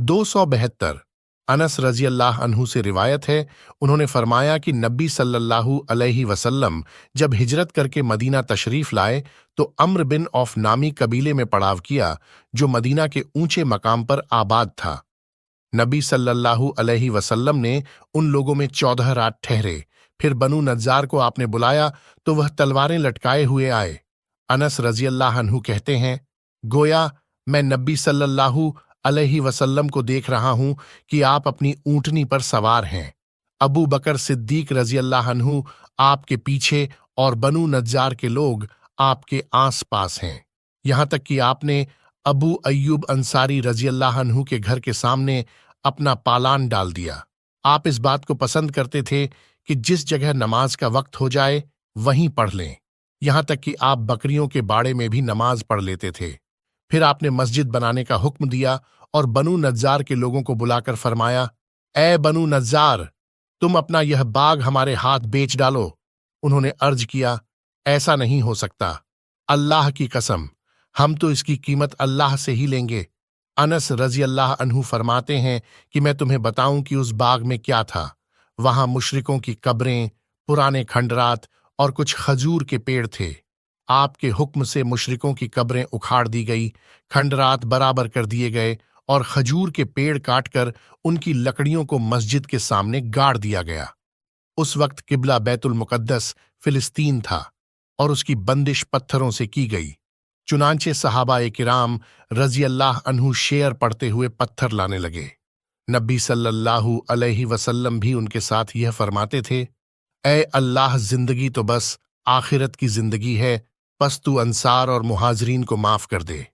272 अनस रजी अल्लाह अन्हु से रिवायत है, उन्होंने फरमाया कि नबी सल्लल्लाहु अलैहि वसल्लम जब हिजरत करके मदीना तशरीफ लाए तो अम्र बिन औफ नामी कबीले में पड़ाव किया जो मदीना के ऊंचे मकाम पर आबाद था। नबी सल्लल्लाहु अलैहि वसल्लम ने उन लोगों में 14 रात ठहरे। फिर बनु नज्जार को आपने बुलाया तो वह तलवारें लटकाए हुए आए। अनस रजी अल्लाह अन्हु कहते हैं, गोया मैं नबी सल्लल्लाहु अलैहि वसल्लम को देख रहा हूं कि आप अपनी ऊंटनी पर सवार हैं। अबू बकर सिद्दीक रजी अल्लाह अन्हु आपके पीछे और बनु नज्जार के लोग आपके आस पास हैं। यहां तक कि आपने अबू अय्यूब अंसारी रजी अल्लाह अन्हु के घर के सामने अपना पालान डाल दिया। आप इस बात को पसंद करते थे कि जिस जगह नमाज का वक्त हो जाए वहीं पढ़ लें। यहां तक कि आप बकरियों के बाड़े में भी नमाज पढ़ लेते थे। फिर आपने मस्जिद बनाने का हुक्म दिया और बनु नज्जार के लोगों को बुलाकर फरमाया, ए बनु नज्जार, तुम अपना यह बाग हमारे हाथ बेच डालो। उन्होंने अर्ज किया, ऐसा नहीं हो सकता, अल्लाह की कसम, हम तो इसकी कीमत अल्लाह से ही लेंगे। अनस रजी अल्लाह अन्हु फरमाते हैं कि मैं तुम्हें बताऊं कि उस बाग में क्या था। वहां मुशरिकों की कब्रें, पुराने खंडरात और कुछ खजूर के पेड़ थे। आपके हुक्म से मुशरिकों की कब्रें उखाड़ दी गई, खंडरात बराबर कर दिए गए और खजूर के पेड़ काटकर उनकी लकड़ियों को मस्जिद के सामने गाड़ दिया गया। उस वक्त किबला बैतुल मुकद्दस फिलिस्तीन था और उसकी बंदिश पत्थरों से की गई। चुनांचे सहाबा किराम रजी अल्लाह अन्हु शेर पढ़ते हुए पत्थर लाने लगे। नबी सल्लल्लाहु अलैहि वसल्लम भी उनके साथ यह फरमाते थे, ए अल्लाह, जिंदगी तो बस आखिरत की जिंदगी है, बस तू अंसार और मुहाजिरीन को माफ कर दे।